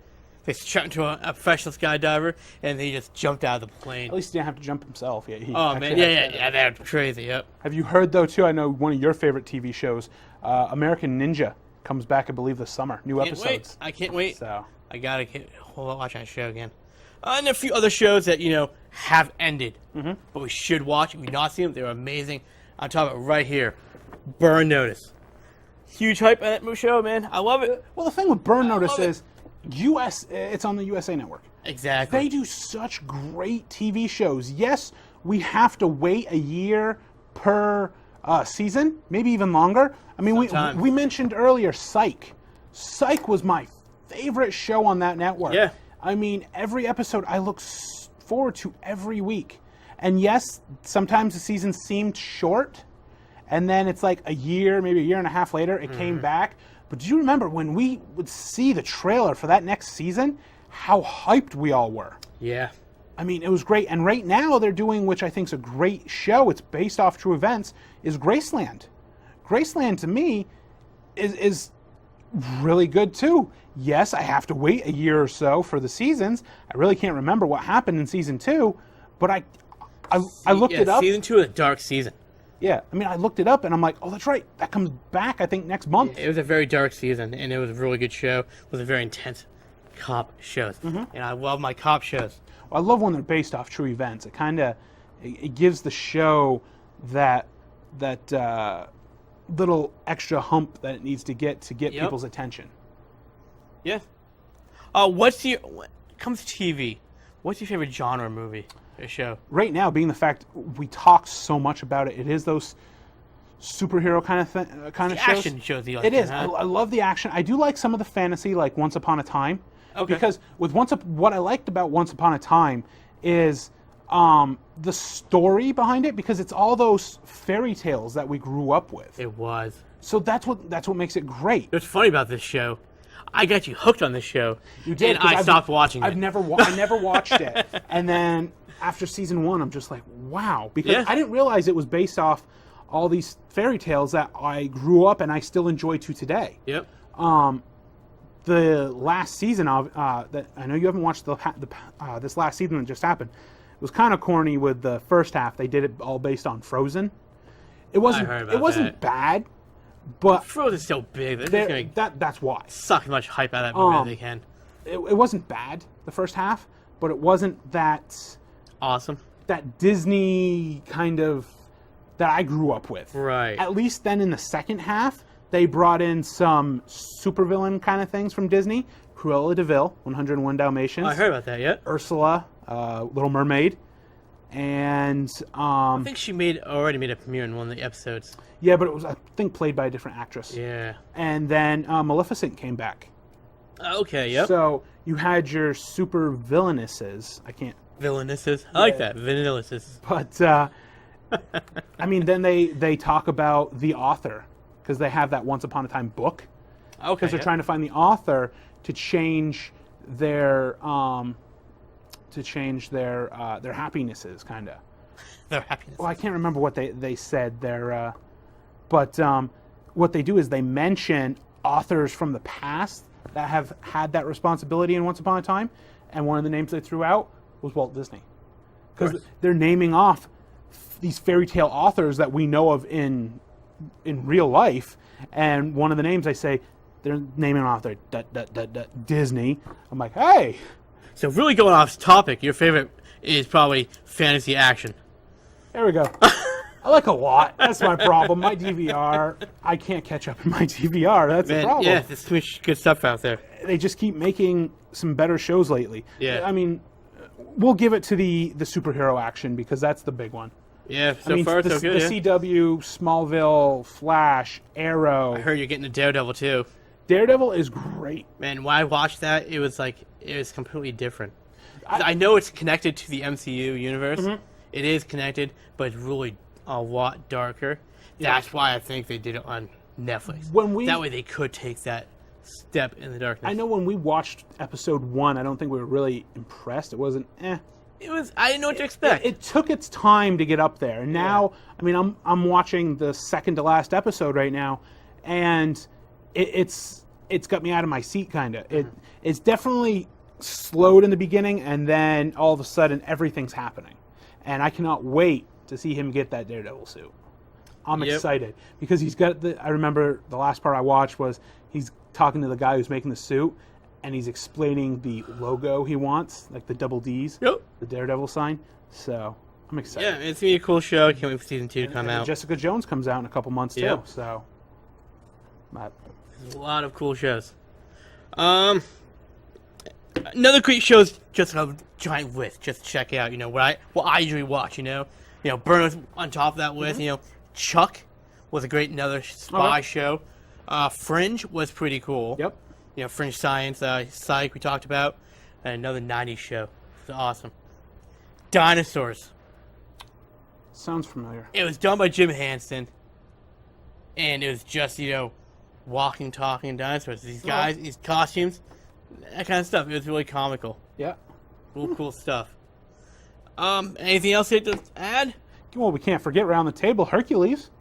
They shot into a professional skydiver, and he just jumped out of the plane. At least he didn't have to jump himself. Yeah. Oh, man. Yeah. That's crazy, yep. Have you heard, though, too, I know one of your favorite TV shows, American Ninja, comes back, I believe, this summer. New episodes. I can't wait. So I gotta watch that show again. And a few other shows that, have ended. But we should watch. If you've not seen them, they're amazing. I'm talking about right here. Burn Notice. Huge hype on that show, man. I love it. Well, the thing with Burn Notice is it's on the USA Network. Exactly. They do such great TV shows. Yes, we have to wait a year per season, maybe even longer. I mean, we mentioned earlier Psych. Psych was my favorite show on that network. Yeah. I mean, every episode I look forward to every week. And yes, sometimes the season seemed short, and then it's like a year, maybe a year and a half later, it came back. But do you remember when we would see the trailer for that next season, how hyped we all were? Yeah. I mean, it was great. And right now they're doing, which I think is a great show, it's based off true events, is Graceland. Graceland, to me, is really good, too. Yes, I have to wait a year or so for the seasons. I really can't remember what happened in Season 2, but I looked it up. Season 2 is a dark season. Yeah, I mean, I looked it up, and I'm like, oh, that's right. That comes back, I think, next month. It was a very dark season, and it was a really good show. It was a very intense cop shows. And I love my cop shows. Well, I love when they're based off true events. It gives the show that little extra hump that it needs to get people's attention. Yeah. When it comes to TV, what's your favorite genre movie or show? Right now, being the fact we talk so much about it, it is those superhero kind of shows. Action shows you like. It is. I love the action. I do like some of the fantasy, like Once Upon a Time. Okay. Because what I liked about Once Upon a Time is the story behind it, because it's all those fairy tales that we grew up with. It was. So that's what makes it great. What's funny about this show, I got you hooked on this show. You did. And I stopped watching it. I never watched it. And then after season 1, I'm just like, wow. Because I didn't realize it was based off all these fairy tales that I grew up and I still enjoy to today. Yep. The last season of that, I know you haven't watched this last season that just happened. It was kind of corny with the first half. They did it all based on Frozen. It wasn't bad, but Frozen's so big. That's why. Suck as much hype out of that movie as they can. It wasn't bad, the first half, but it wasn't that awesome. That Disney kind of that I grew up with. Right. At least then in the second half, they brought in some supervillain kind of things from Disney. Cruella de Vil, 101 Dalmatians. I heard about that, yeah. Ursula, Little Mermaid. And I think she already made a premiere in one of the episodes. Yeah, but it was, I think, played by a different actress. Yeah. And then Maleficent came back. Okay, yep. So you had your super villainesses. I can't Villainesses. I like that. Villainesses. But I mean, then they talk about the author because they have that Once Upon a Time book. Okay. Because they're trying to find the author to change their happinesses, kind of. Their happiness. Well, I can't remember what they said there, but what they do is they mention authors from the past that have had that responsibility in Once Upon a Time, and one of the names they threw out was Walt Disney, because they're naming off these fairy tale authors that we know of in real life, and one of the names they say they're naming off their Disney. I'm like, hey. So really going off topic, your favorite is probably fantasy action. There we go. I like a lot. That's my problem. My DVR, I can't catch up in my DVR. That's the problem. Yeah, there's too much good stuff out there. They just keep making some better shows lately. Yeah. I mean, we'll give it to the superhero action because that's the big one. Yeah, so I mean, far so good. The CW, Smallville, Flash, Arrow. I heard you're getting a Daredevil too. Daredevil is great. Man, when I watched that, it was completely different. I know it's connected to the MCU universe. Mm-hmm. It is connected, but it's really a lot darker. Yeah. That's why I think they did it on Netflix. That way they could take that step in the darkness. I know when we watched episode 1, I don't think we were really impressed. It wasn't, It was. I didn't know what to expect. It took its time to get up there. And now, I mean, I'm watching the second to last episode right now, and it's got me out of my seat, kind of. It's definitely slowed in the beginning, and then all of a sudden everything's happening, and I cannot wait to see him get that Daredevil suit. I'm excited because he's got I remember the last part I watched was he's talking to the guy who's making the suit, and he's explaining the logo he wants, like the double D's, the Daredevil sign. So I'm excited. Yeah, it's gonna be a cool show. I can't wait for season 2 to come out. Jessica Jones comes out in a couple months too. So there's a lot of cool shows. Another great show is just a giant list. Just to check out, what I usually watch. Burner's on top of that list. Mm-hmm. Chuck was another spy show. Fringe was pretty cool. Yep. Fringe Science, Psych we talked about, and another '90s show. It's awesome. Dinosaurs. Sounds familiar. It was done by Jim Henson, and it was just walking, talking dinosaurs. These guys, these costumes, that kind of stuff. It was really comical. Yeah. Cool stuff. Anything else you have to add? Well, we can't forget around the table Hercules.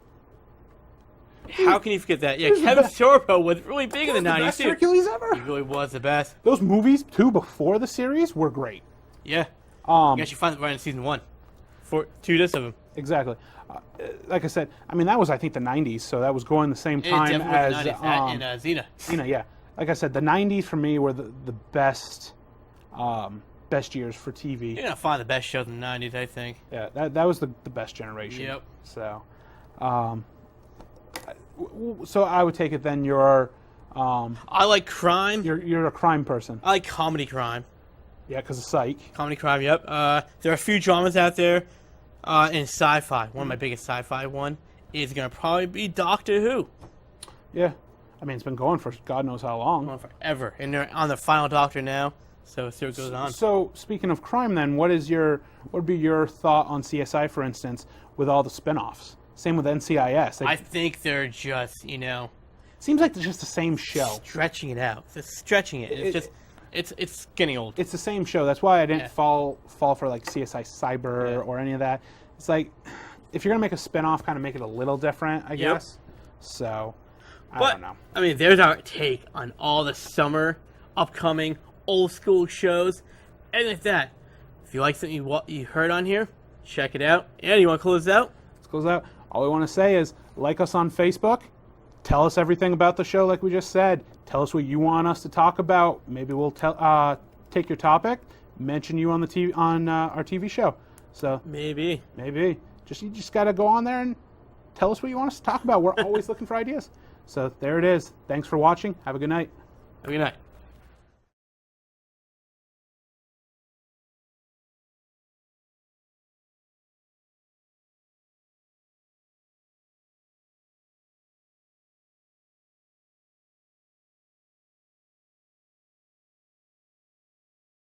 How can you forget that? Yeah, Kevin Sorbo was really big in the 90s, best too. Hercules ever. He really was the best. Those movies, too, before the series, were great. Yeah. You actually find it right in season 1. 2 discs of them. Exactly. Like I said, I mean, that was, I think, the 90s, so that was going the same time as... Xena. Xena, yeah. Like I said, the 90s for me were the best years for TV. You're going to find the best shows in the 90s, I think. Yeah, that was the best generation. Yep. So, so I would take it then you're... I like crime. You're a crime person. I like comedy crime. Yeah, because of Psych. Comedy crime, yep. There are a few dramas out there in sci-fi. One of my biggest sci-fi one is going to probably be Doctor Who. Yeah. I mean, it's been going for God knows how long. Going forever. And they're on the final Doctor now, so see what goes on. So, speaking of crime then, what would be your thought on CSI, for instance, with all the spin-offs? Same with NCIS. I think they're just, Seems like they're just the same show. Stretching it out. Just stretching it. It's getting old. It's the same show. That's why I didn't fall for like CSI Cyber or any of that. It's like, if you're going to make a spin-off, kind of make it a little different, I guess. So, I don't know. I mean, there's our take on all the summer, upcoming, old school shows, and like that. If you like something you heard on here, check it out. And you want to close it out? Let's close it out. All we want to say is, like us on Facebook. Tell us everything about the show like we just said. Tell us what you want us to talk about. Maybe we'll take your topic, mention you on the our TV show. So maybe. You just got to go on there and tell us what you want us to talk about. We're always looking for ideas. So there it is. Thanks for watching. Have a good night. Have a good night.